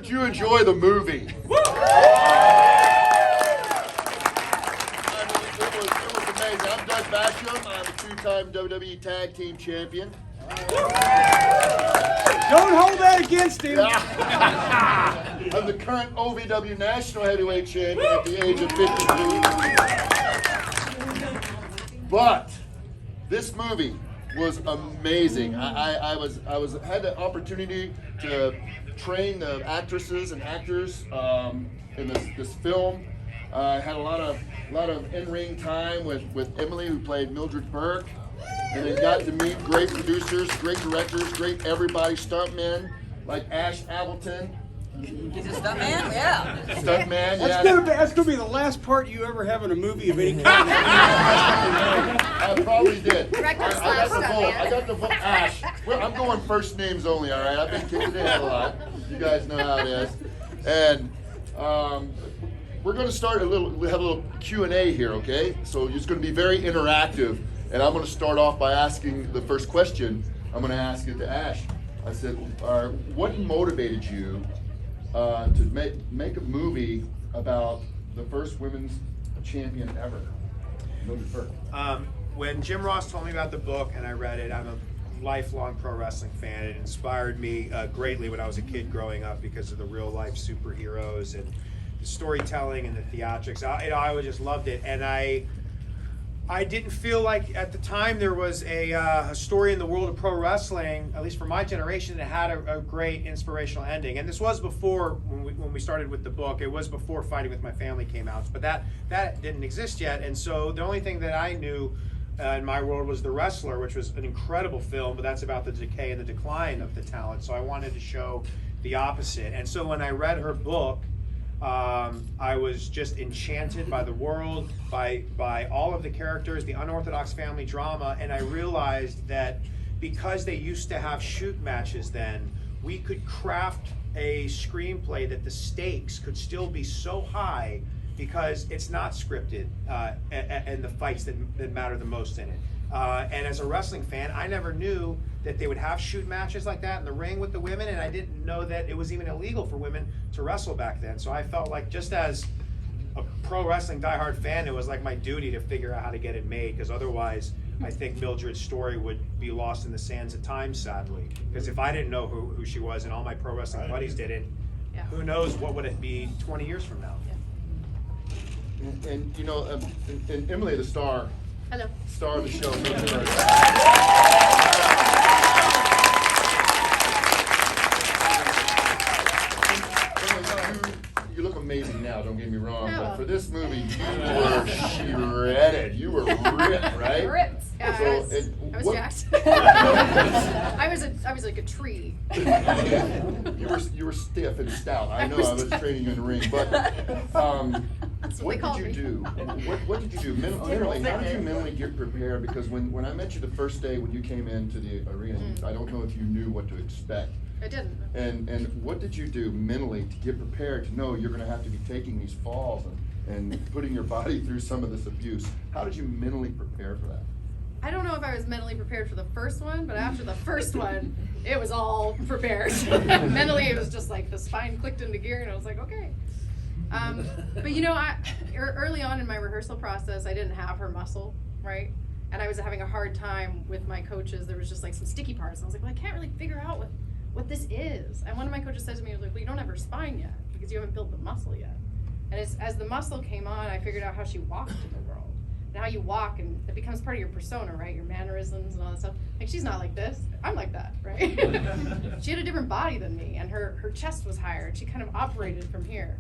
Did you enjoy the movie? It was amazing. I'm Doug Basham. I'm a two-time WWE Tag Team Champion. Don't hold that against him. I'm the current OVW National Heavyweight Champion at the age of 52. But this movie was amazing. I had the opportunity to train the actresses and actors in this film. I had a lot of in-ring time with Emily, who played Mildred Burke, and then got to meet great producers, great directors, great everybody, stuntmen like Ash Appleton. He's a stuntman? Yeah. Stuntman, yeah. That's gonna be the last part you ever have in a movie of any kind. I probably did. I got the vote. I got the vote. Ash. Well, I'm going first names only, all right? I've been kicked in a lot. You guys know how it is. And we're going to start we have a little Q&A here, okay? So it's going to be very interactive. And I'm going to start off by asking the first question. I'm going to ask it to Ash. I said, what motivated you to make a movie about the first women's champion ever, Mildred Burke? When Jim Ross told me about the book and I read it, I'm a lifelong pro wrestling fan. It inspired me greatly when I was a kid growing up because of the real life superheroes and the storytelling and the theatrics. I just loved it, and I didn't feel like at the time there was a story in the world of pro wrestling, at least for my generation, that had a great inspirational ending. And this was before, when we started with the book, it was before Fighting With My Family came out, but that didn't exist yet. And so the only thing that I knew in my world was The Wrestler, which was an incredible film, but that's about the decay and the decline of the talent. So I wanted to show the opposite. And so when I read her book, I was just enchanted by the world, by all of the characters, the unorthodox family drama, and I realized that because they used to have shoot matches then, we could craft a screenplay that the stakes could still be so high because it's not scripted, and the fights that matter the most in it. And as a wrestling fan, I never knew that they would have shoot matches like that in the ring with the women, and I didn't know that it was even illegal for women to wrestle back then. So I felt like, just as a pro wrestling diehard fan, it was like my duty to figure out how to get it made, because otherwise I think Mildred's story would be lost in the sands of time, sadly. Because if I didn't know who she was and all my pro wrestling buddies didn't, who knows what would it be 20 years from now. And you know, and Emily, the star. Hello. Star of the show. You look amazing now, don't get me wrong, but for this movie, you were shredded. You were ripped, right? Ripped. Yeah, So, I was jacked. I was like a tree. You were stiff and stout. I know. I was training you in the ring, but what did you do? What did you do mentally? How did you mentally get prepared? Because when I met you the first day when you came into the arena, I don't know if you knew what to expect. I didn't. And what did you do mentally to get prepared to know you're going to have to be taking these falls and putting your body through some of this abuse? How did you mentally prepare for that? I don't know if I was mentally prepared for the first one, but after the first one, it was all prepared. Mentally, it was just like the spine clicked into gear, and I was like, okay. But you know, early on in my rehearsal process, I didn't have her muscle, right? And I was having a hard time with my coaches. There was just like some sticky parts, and I was like, well, I can't really figure out what this is. And one of my coaches said to me, he was like, well, you don't have her spine yet because you haven't built the muscle yet. And as the muscle came on, I figured out how she walked in the world. And how you walk, and it becomes part of your persona, right? Your mannerisms and all that stuff. Like, she's not like this. I'm like that, right? She had a different body than me, and her chest was higher, and she kind of operated from here.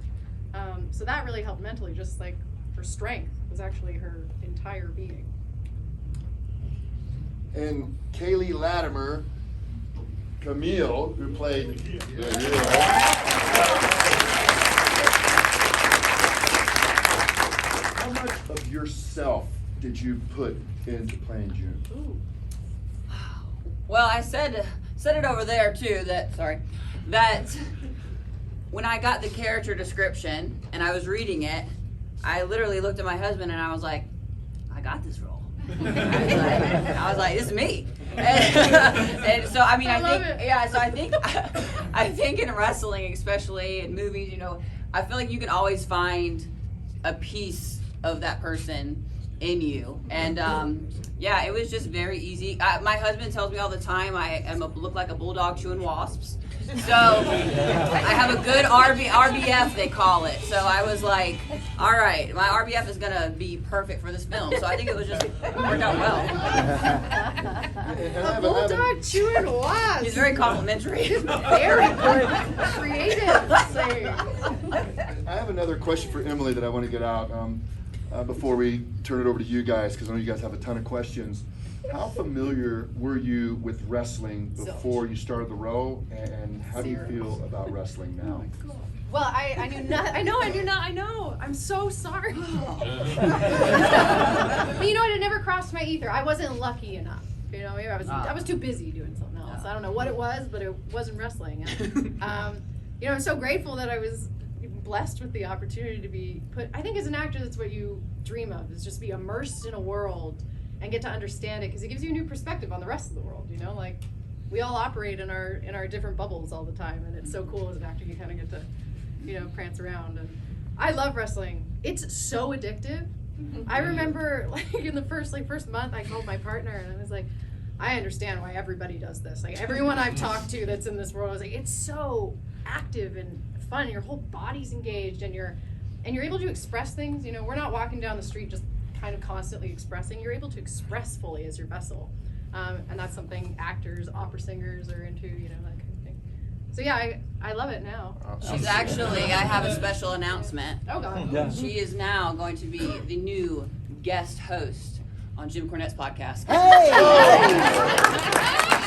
So that really helped mentally, just like her strength was actually her entire being. And Kaylee Latimer, Camille, who played how much of yourself did you put into playing June? Ooh. Well, I said it over there too, that when I got the character description and I was reading it, I literally looked at my husband and I was like, I got this role. I was like, this is me. and so I mean, I I love think it. yeah. So I think in wrestling, especially in movies, you know, I feel like you can always find a piece of that person in you, and yeah, it was just very easy. My husband tells me all the time I look like a bulldog chewing wasps. So I have a good RBF, they call it. So I was like, all right, my RBF is gonna be perfect for this film. So I think it was just worked out well. A bulldog chewing wasp. He's very complimentary. Very good. Creative. Saying. I have another question for Emily that I want to get out before we turn it over to you guys, because I know you guys have a ton of questions. How familiar were you with wrestling before you started the role, and how do you feel about wrestling now? Well, I knew not. I know. I'm so sorry. But you know what? It never crossed my ether. I wasn't lucky enough. You know, maybe I was too busy doing something else. I don't know what it was, but it wasn't wrestling. And, you know, I'm so grateful that I was blessed with the opportunity to be put. I think as an actor, that's what you dream of, is just be immersed in a world and get to understand it, because it gives you a new perspective on the rest of the world. You know, like we all operate in our different bubbles all the time, and it's so cool as an actor you kind of get to, you know, prance around. And I love wrestling. It's so addictive. I remember like in the first month, I called my partner and I was like, I understand why everybody does this. Like everyone I've talked to that's in this world, I was like, it's so active and fun. Your whole body's engaged, and you're able to express things. You know, we're not walking down the street just kind of constantly expressing. You're able to express fully as your vessel, and that's something actors, opera singers are into. You know, that kind of thing. So yeah, I love it now. She's actually, I have a special announcement. Oh God. Yeah. She is now going to be the new guest host on Jim Cornette's podcast. Hey!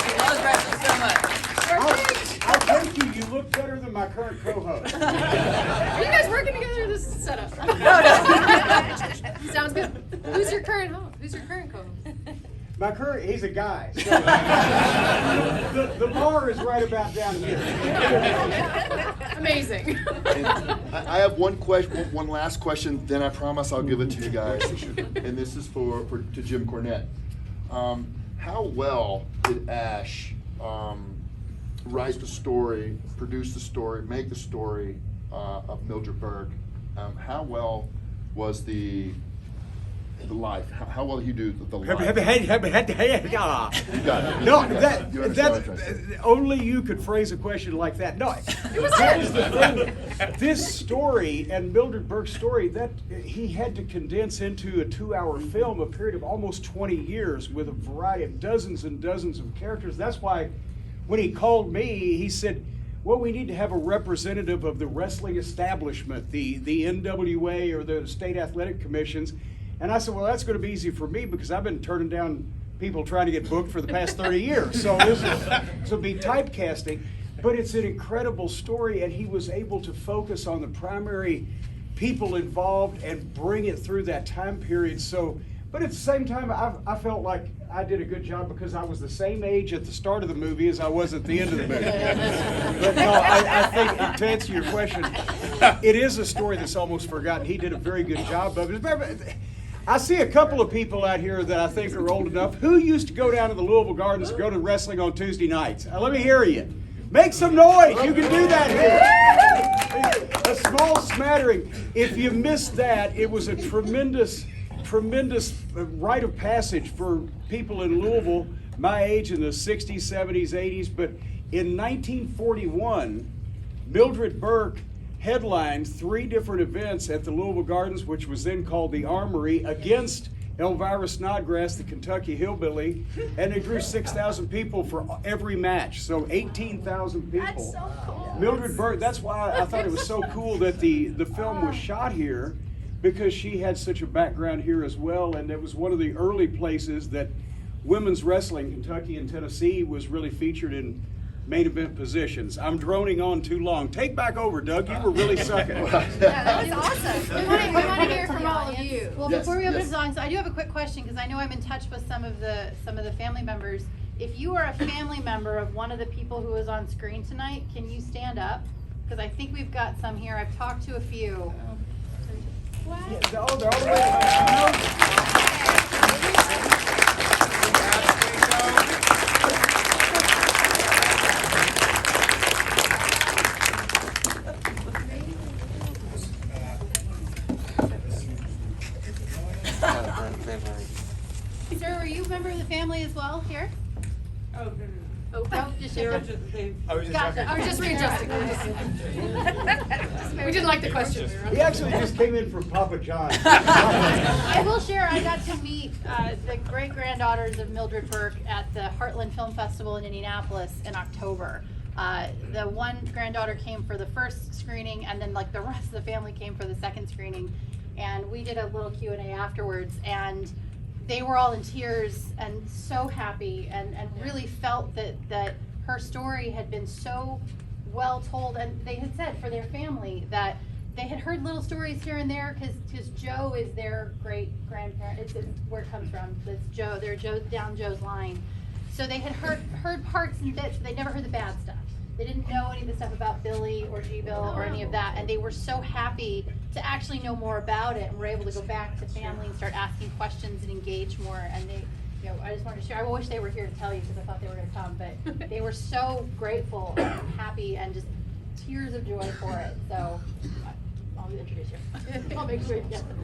She loves wrestling so much. I'll thank you. You look better than my current co-host. Are you guys working together? This is set up. No. Sounds good. Who's your current host? Who's your current co-host? He's a guy. So the bar is right about down here. Amazing. I have one last question, then I promise I'll give it to you guys. And this is to Jim Cornette. How well did Ash write the story, produce the story, make the story of Mildred Burke? How well was the life? How well did he do the life? You got it. No, You understand what I'm trying to say. only you could phrase a question like that. No, that was the thing. This story and Mildred Burke's story, that he had to condense into a 2-hour film, a period of almost 20 years with a variety of dozens and dozens of characters. That's why when he called me, he said, well, we need to have a representative of the wrestling establishment, the NWA or the state athletic commissions. And I said, well, that's going to be easy for me because I've been turning down people trying to get booked for the past 30 years. So this will be typecasting. But it's an incredible story, and he was able to focus on the primary people involved and bring it through that time period. So, but at the same time, I felt like I did a good job because I was the same age at the start of the movie as I was at the end of the movie. But no, I think to answer your question, it is a story that's almost forgotten. He did a very good job of it. I see a couple of people out here that I think are old enough. Who used to go down to the Louisville Gardens and go to wrestling on Tuesday nights? Let me hear you. Make some noise. You can do that here. A small smattering. If you missed that, it was a tremendous rite of passage for people in Louisville, my age, in the 60s, 70s, 80s. But in 1941, Mildred Burke headlined 3 different events at the Louisville Gardens, which was then called the Armory, against Elvira Snodgrass, the Kentucky hillbilly, and they drew 6,000 people for every match, so 18,000 people. That's so cool. Mildred Burke, that's why I thought it was so cool that the film was shot here, because she had such a background here as well, and it was one of the early places that women's wrestling, Kentucky and Tennessee, was really featured in main event positions. I'm droning on too long. Take back over, Doug. You were really sucking. Yeah, that was awesome. We want to hear from all of you. Well, Yes, before we open yes. the songs, I do have a quick question because I know I'm in touch with some of the family members. If you are a family member of one of the people who is on screen tonight, can you stand up? Because I think we've got some here. I've talked to a few. Yeah, they're all the way. the family as well here? Oh, no. Oh, just They were shifted. just, they, I was just Gotcha. I was just readjusting. We didn't like the question. He actually just came in from Papa John's. I will share, I got to meet the great-granddaughters of Mildred Burke at the Heartland Film Festival in Indianapolis in October. The one granddaughter came for the first screening, and then like the rest of the family came for the second screening. And we did a little Q&A afterwards, and they were all in tears and so happy, and really felt that her story had been so well told. And they had said for their family that they had heard little stories here and there, because Joe is their great grandparent. It's where it comes from. It's Joe. They're down Joe's line. So they had heard parts and bits, but they never heard the bad stuff. They didn't know any of the stuff about Billy or G-Bill or any of that, and they were so happy to actually know more about it, and were able to go back to family and start asking questions and engage more. And they, I just wanted to share. I wish they were here to tell you, because I thought they were going to come, but they were so grateful and happy and just tears of joy for it. So I'll introduce you. I'll make sure you get them.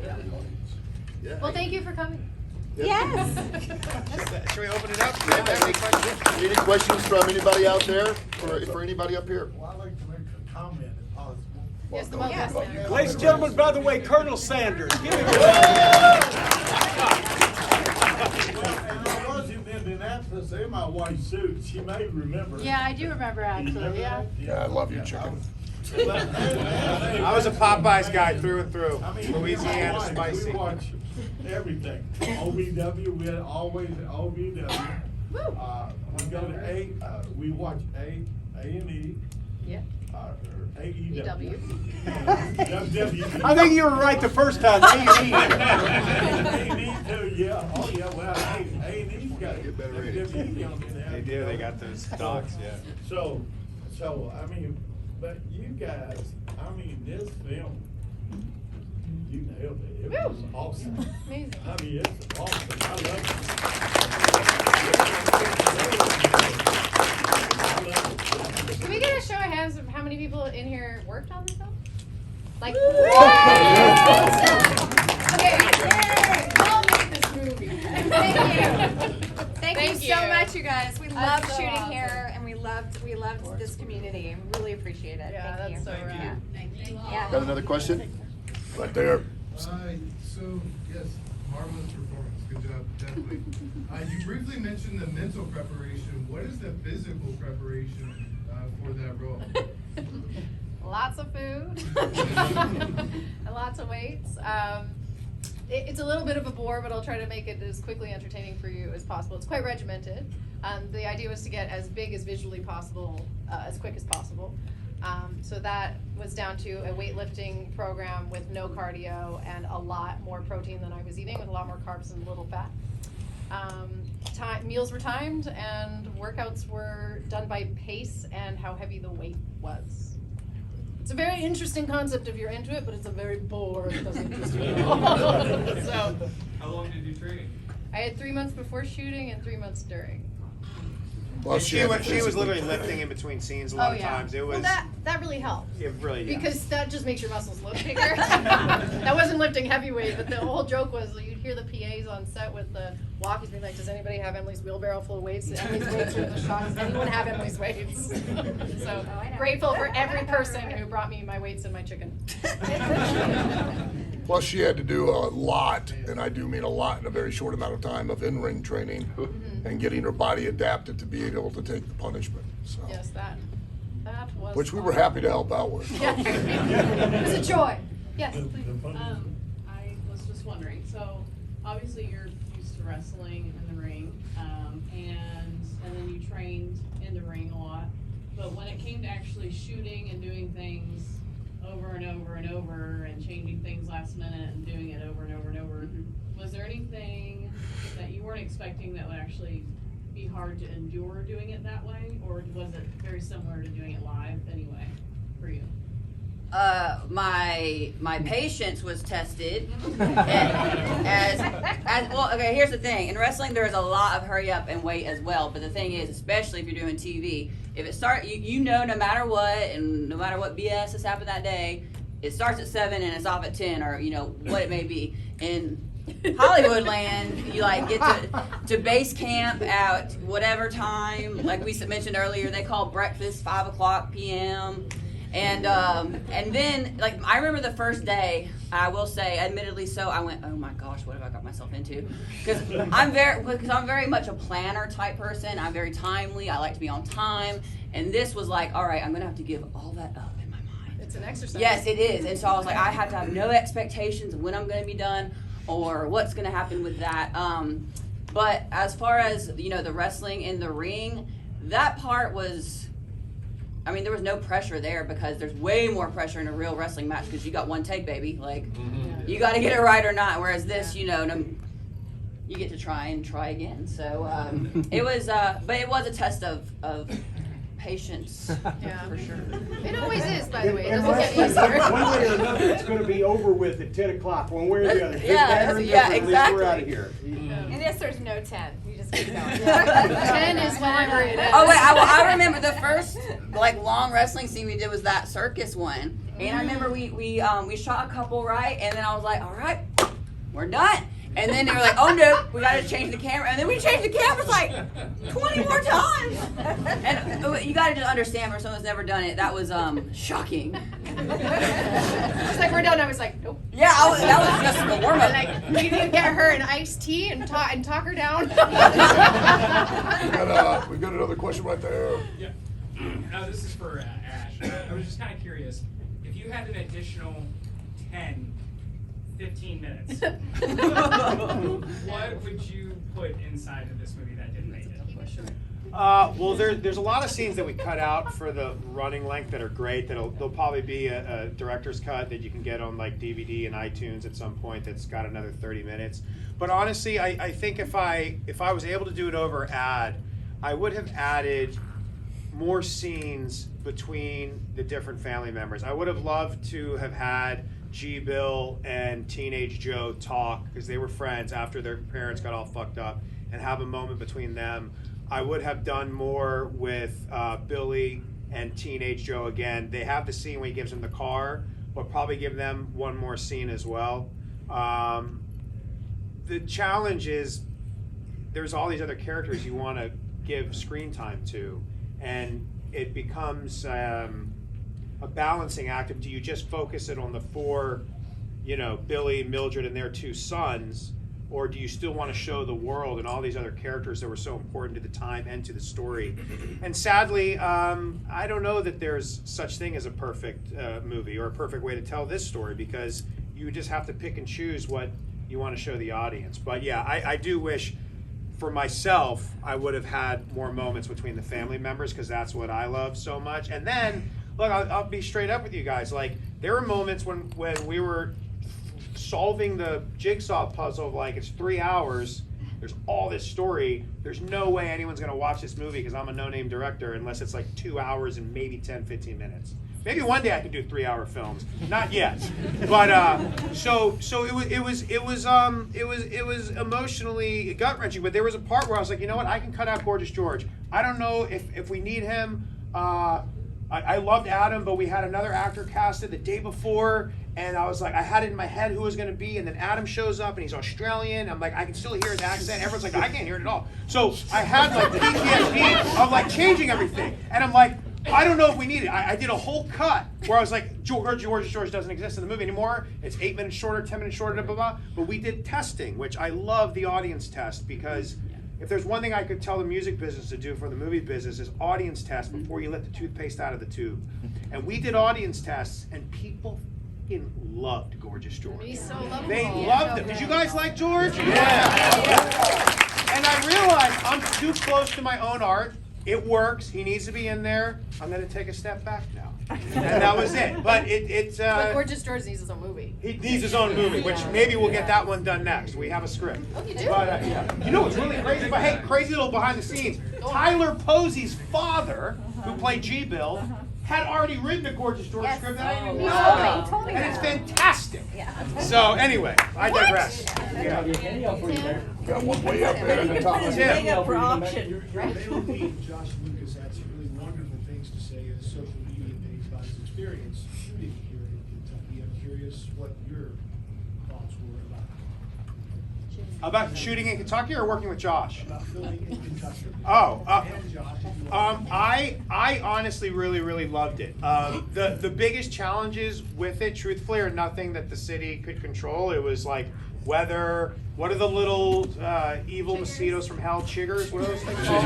Yeah. Well, thank you for coming. Should we open it up? Do you have any questions? Any questions from anybody out there, for anybody up here? Well, I'd like to make a comment if possible. Yes, the most. Ladies and gentlemen, by the way, Colonel Sanders. Give me I was in Indianapolis in my white suit. She may remember. Yeah, I do remember actually. Yeah. Yeah, I love you, chicken. I was a Popeyes guy through and through. I mean, Louisiana we spicy. watch everything. OVW, we're always at OVW. We go to we watch A&E. Yeah. Or AEW. EW. WWE. I think you were right the first time. A&E. A&E too, yeah. Oh, yeah, well, A&E's got Get better WWE on there. They do, they got those docs, yeah. So, I mean, but you guys, I mean, this film, you nailed it. It was awesome. Amazing. I mean, it's awesome. I love it. Can we get a show of hands of how many people in here worked on this film? Like, okay, I'll make this movie. Thank you. Thank you Thank so you. much, you guys. We That's love so shooting awesome. here, and we loved this community. And really appreciate it. Yeah, Thank that's so you. rad. Yeah. Got another question? Right there. So, yes, marvelous performance. Good job, definitely. You briefly mentioned the mental preparation. What is the physical preparation for that role? Lots of food and lots of weights. It's a little bit of a bore, but I'll try to make it as quickly entertaining for you as possible. It's quite regimented. The idea was to get as big as visually possible, as quick as possible. So that was down to a weightlifting program with no cardio and a lot more protein than I was eating, with a lot more carbs and little fat. Meals were timed, and workouts were done by pace and how heavy the weight was. It's a very interesting concept if you're into it, but it's a very boring, it doesn't interest you at all. So, How long did you train? I had 3 months before shooting and 3 months during. Well, She was literally lifting in between scenes a lot of times. It was, well, that really helped. it really, yeah. Because that just makes your muscles look bigger. That wasn't lifting heavyweight, but the whole joke was you'd hear the PAs on set with the walkies being like, does anybody have Emily's wheelbarrow full of weights? Emily's weights are in the shot. Does anyone have Emily's weights? So grateful for every person who brought me my weights and my chicken. Plus, she had to do a lot, and I do mean a lot, in a very short amount of time of in-ring training and getting her body adapted to be able to take the punishment. So, Yes, that was. which we were happy to help out with. Yeah. It was a joy. Yes, please. I was just wondering, so obviously you're used to wrestling in the ring, and then you trained in the ring a lot, but when it came to actually shooting and doing things over and over and over and changing things last minute and doing it over and over and over, was there anything that you weren't expecting that would actually be hard to endure doing it that way, or was it very similar to doing it live anyway for you? My patience was tested. as well, okay, here's the thing. In wrestling, there's a lot of hurry up and wait as well. But the thing is, especially if you're doing TV, if it you know, no matter what, and no matter what BS has happened that day, it starts at 7 and it's off at 10, or you know what it may be. And Hollywoodland, you like get to base camp at whatever time. Like we mentioned earlier, they call breakfast 5:00 p.m. And then like I remember the first day. I will say, admittedly, so I went, oh my gosh, what have I got myself into? Because I'm very much a planner type person. I'm very timely. I like to be on time. And this was like, all right, I'm gonna have to give all that up in my mind. It's an exercise. Yes, it is. And so I was like, I have to have no expectations of when I'm gonna be done or what's gonna happen with that. But as far as the wrestling in the ring, that part was. I mean, there was no pressure there because there's way more pressure in a real wrestling match because you got one take, baby. Like, you got to get it right or not. Whereas this, you get to try again. So it was, but it was a test of patience, for sure. It always is, by the way. It And doesn't get easier. one way or another, it's going to be over with at 10 o'clock, one way or the other. Yeah, Exactly. We're out of here. And yes, there's no 10. You just keep going. 10 is whenever it is. Oh wait, I remember the first long wrestling scene we did was that circus one, and I remember we shot a couple right, and then I was like, all right, we're done. And then they were like, oh no, we got to change the camera. And then we changed the cameras like 20 more times. And you got to just understand, for someone who's never done it, that was shocking. It's like we're done. I was like, nope. Yeah, that was just the warm up. Like, we need to get her an iced tea and talk her down. We got another question right there. Yeah. This is for Ash. I was just kind of curious. If you had an additional 15 minutes, what would you put inside of this movie that didn't make it? Well, there's a lot of scenes that we cut out for the running length that are great. There'll probably be a director's cut that you can get on like DVD and iTunes at some point that's got another 30 minutes. But honestly, I think if I was able to do it over ad, I would have added more scenes between the different family members. I would have loved to have had G-Bill and Teenage Joe talk because they were friends after their parents got all fucked up and have a moment between them. I would have done more with Billy and Teenage Joe again. They have the scene where he gives him the car, but probably give them one more scene as well. The challenge is there's all these other characters you want to give screen time to, and it becomes a balancing act of, do you just focus it on the four, Billy, Mildred, and their two sons, or do you still want to show the world and all these other characters that were so important to the time and to the story? And sadly, I don't know that there's such thing as a perfect movie or a perfect way to tell this story, because you just have to pick and choose what you want to show the audience. But yeah, I do wish, for myself, I would have had more moments between the family members, because that's what I love so much. And then, look, I'll be straight up with you guys. Like, there were moments when we were solving the jigsaw puzzle of, like, it's 3 hours, there's all this story, there's no way anyone's going to watch this movie because I'm a no-name director unless it's like 2 hours and maybe 10-15 minutes. Maybe one day I can do 3-hour films. Not yet, but so it was emotionally gut wrenching. But there was a part where I was like, you know what? I can cut out Gorgeous George. I don't know if we need him. I loved Adam, but we had another actor casted the day before, and I was like, I had it in my head who was going to be, and then Adam shows up and he's Australian. I'm like, I can still hear his accent. Everyone's like, I can't hear it at all. So I had like PTSD of like changing everything, and I'm like, I don't know if we need it. I did a whole cut where I was like, George doesn't exist in the movie anymore. It's 8 minutes shorter, 10 minutes shorter, blah, blah, blah. But we did testing, which I love the audience test, because if there's one thing I could tell the music business to do for the movie business is audience test before you let the toothpaste out of the tube. And we did audience tests, and people fucking loved Gorgeous George. He's so lovable. They loved him. Did you guys like George? Yeah. And I realized I'm too close to my own art. It works. He needs to be in there. I'm going to take a step back now. And that was it. But it's... But Gorgeous George needs his own movie. He needs his own movie, which maybe we'll get that one done next. We have a script. Oh, you do? But, yeah. You know what's really crazy? But hey, crazy little behind the scenes. Tyler Posey's father, who played G-Bill, had already written a Gorgeous George script that I didn't even know about. He told me And that. it's fantastic. Yeah. So anyway, I digress. Yeah. Got one way up there at the top. Tim. Your middle name, Josh Lucas, had some really wonderful things to say in his social media page about his experience shooting here in Kentucky. I'm curious what your thoughts were about it. About shooting in Kentucky or working with Josh? About filming in Kentucky. Oh, And Josh, if you want. I honestly really loved it. The biggest challenges with it, truthfully, are nothing that the city could control. It was like weather. What are the little evil mosquitoes from hell? Chiggers? What are those things called?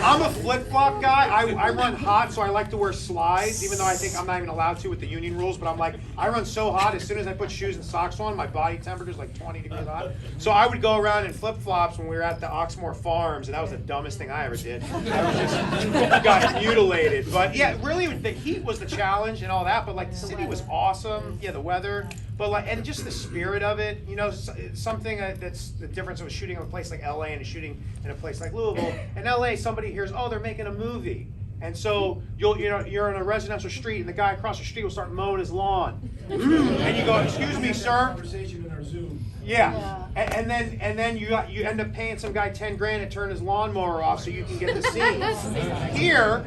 I'm a flip-flop guy. I run hot, so I like to wear slides, even though I think I'm not even allowed to with the union rules. But I'm like, I run so hot, as soon as I put shoes and socks on, my body temperature is like 20 degrees hot. So I would go around in flip-flops when we were at the Oxmoor Farms, and that was the dumbest thing I ever did. I was just got mutilated. But yeah, really, the heat was the challenge and all that. But like, the city was awesome. Yeah, the weather. But like, and just the spirit of it, you know, something that's the difference of shooting in a place like LA and shooting in a place like Louisville. In LA, somebody hears, oh, they're making a movie. And so you're in a residential street, and the guy across the street will start mowing his lawn, and you go, "Excuse me, sir." Conversation in our Zoom. Yeah, and then you end up paying some guy 10 grand to turn his lawnmower off so you can get the scene. Here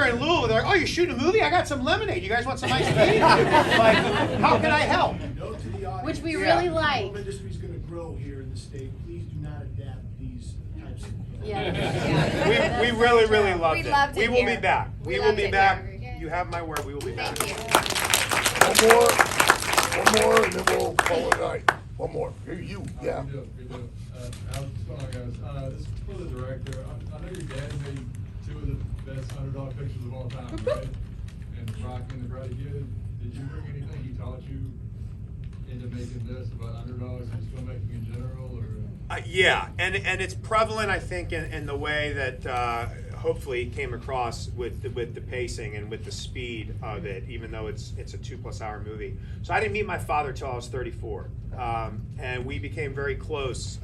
in Louisville, they're like, "Oh, you're shooting a movie? I got some lemonade. You guys want some ice cream?" Like, how can I help? Note to the audience. Which we really like. The film industry is going to grow here in the state. Please do not adapt these types of films. Yeah. We really loved We'd it. love to We will hear. be back. We We will loved be it back. here. You have my word. We will be back. Thank you. One more, and then we'll call it a night. One more. Here, you, yeah. Good deal. How's it going, guys? This is for the director. I know your dad made two of the best underdog pictures of all time, right? And Rocky and the Brady Kid. Did you bring anything he taught you into making this about underdogs and filmmaking in general, or? Yeah, and it's prevalent, I think, in the way that hopefully came across with the pacing and with the speed of it, even though it's a 2+ hour movie. So I didn't meet my father till I was 34, and we became very close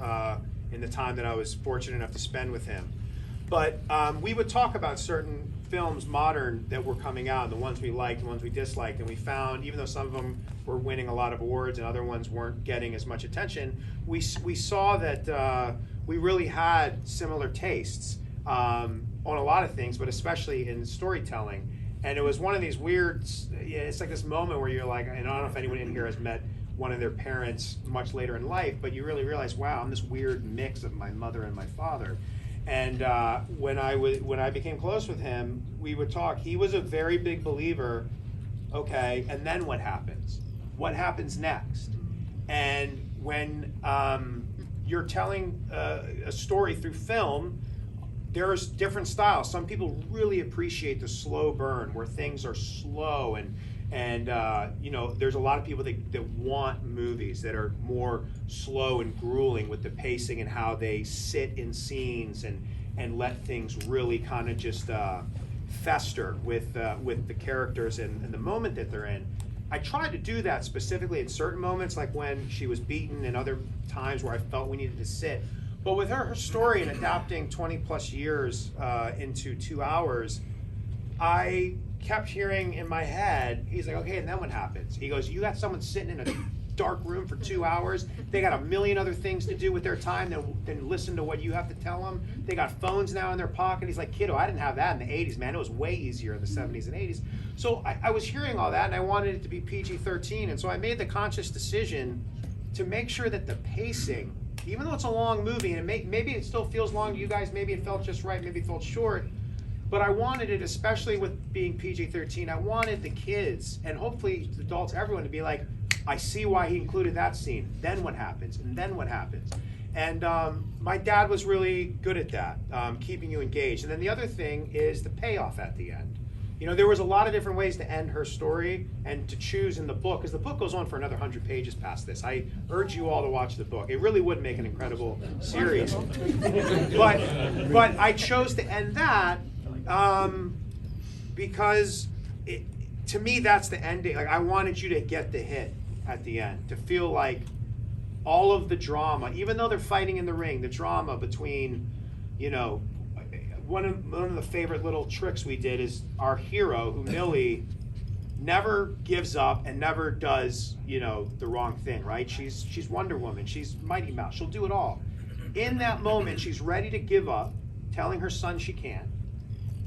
in the time that I was fortunate enough to spend with him. But we would talk about certain films, modern, that were coming out, the ones we liked, the ones we disliked, and we found, even though some of them were winning a lot of awards and other ones weren't getting as much attention, we saw that we really had similar tastes on a lot of things, but especially in storytelling. And it was one of these weird, it's like this moment where you're like, and I don't know if anyone in here has met one of their parents much later in life, but you really realize, wow, I'm this weird mix of my mother and my father. And when I became close with him, we would talk. He was a very big believer. Okay, and then what happens? What happens next? And when you're telling a story through film, there's different styles. Some people really appreciate the slow burn, where things are slow, and you know, there's a lot of people that want movies that are more slow and grueling with the pacing and how they sit in scenes and let things really kind of just fester with the characters and the moment that they're in. I tried to do that specifically in certain moments, like when she was beaten, and other times where I felt we needed to sit. But with her story and adapting 20+ years into 2 hours, I kept hearing in my head, he's like, okay, and then what happens? He goes, you got someone sitting in a dark room for 2 hours. They got a million other things to do with their time than listen to what you have to tell them. They got phones now in their pocket. He's like, kiddo, I didn't have that in the 80s, man. It was way easier in the 70s and 80s. So I was hearing all that, and I wanted it to be PG-13. And so I made the conscious decision to make sure that the pacing, even though it's a long movie, and maybe it still feels long to you guys, maybe it felt just right, maybe it felt short, but I wanted it, especially with being PG-13, I wanted the kids, and hopefully adults, everyone, to be like, I see why he included that scene. Then what happens? And then what happens? And my dad was really good at that, keeping you engaged. And then the other thing is the payoff at the end. You know, there was a lot of different ways to end her story and to choose in the book, because the book goes on for another 100 pages past this. I urge you all to watch the book. It really would make an incredible series. But I chose to end that because to me, that's the ending. Like, I wanted you to get the hit at the end, to feel like all of the drama, even though they're fighting in the ring, the drama between, you know, one of the favorite little tricks we did is our hero, who Millie never gives up and never does, you know, the wrong thing, right? She's Wonder Woman, she's Mighty Mouse, she'll do it all. In that moment, she's ready to give up, telling her son she can't,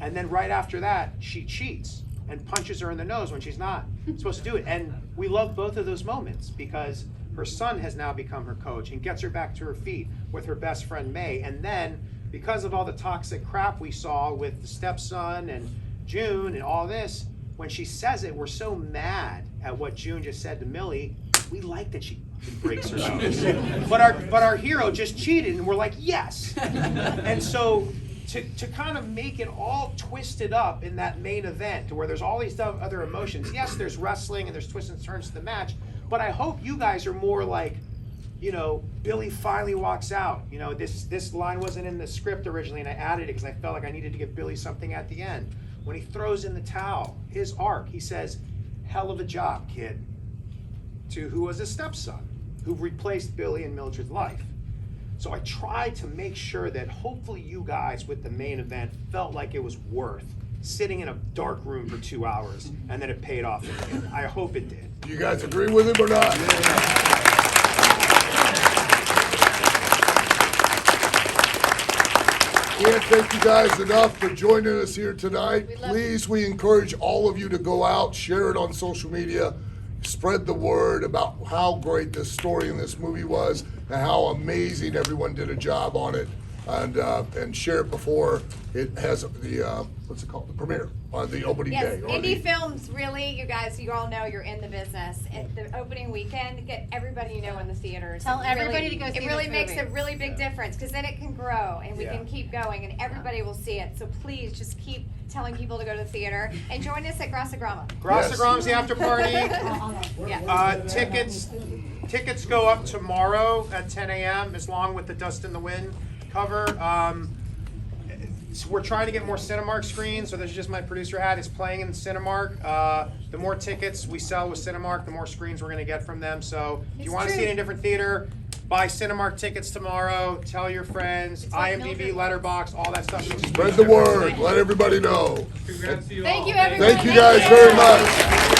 and then right after that, she cheats and punches her in the nose when she's not supposed to do it. And we love both of those moments because Her son has now become her coach and gets her back to her feet with her best friend May. And then, because of all the toxic crap we saw with the stepson and June and all this, when she says it, we're so mad at what June just said to Millie. We like that she breaks her nose, but our hero just cheated, and we're like, yes. And so to kind of make it all twisted up in that main event, where there's all these other emotions. Yes, there's wrestling and there's twists and turns to the match, but I hope you guys are more like, you know, Billy finally walks out. You know, this line wasn't in the script originally, and I added it because I felt like I needed to give Billy something at the end. When he throws in the towel, his arc, he says, "Hell of a job, kid," to who was his stepson, who replaced Billy in Mildred's life. So I tried to make sure that hopefully you guys with the main event felt like it was worth sitting in a dark room for 2 hours, and then it paid off at the end. I hope it did. Do you guys agree with him or not? Can't thank you guys enough for joining us here tonight. Please, we encourage all of you to go out, share it on social media, spread the word about how great this story in this movie was and how amazing everyone did a job on it, and share it before it has the what's it called, the premiere on the opening day. Yes, indie films, really, you guys, you all know you're in the business. At the opening weekend, get everybody you know in the theaters. Tell everybody to go see It really this makes movie. a really big difference, because then it can grow and we can keep going and everybody will see it. So please just keep telling people to go to the theater and join us at Grassa Grama. Grassa Grama's the after party. Yeah. Tickets go up tomorrow at 10 a.m. as long with the Dust in the Wind cover. So we're trying to get more Cinemark screens, so this is just my producer hat. It's playing in Cinemark. The more tickets we sell with Cinemark, the more screens we're going to get from them. So if you want to see it in a different theater, buy Cinemark tickets tomorrow. Tell your friends. IMDb, Letterboxd, all that stuff. Spread the word. Let everybody know. Congrats to you Thank all. you, everyone. Thank you guys very much.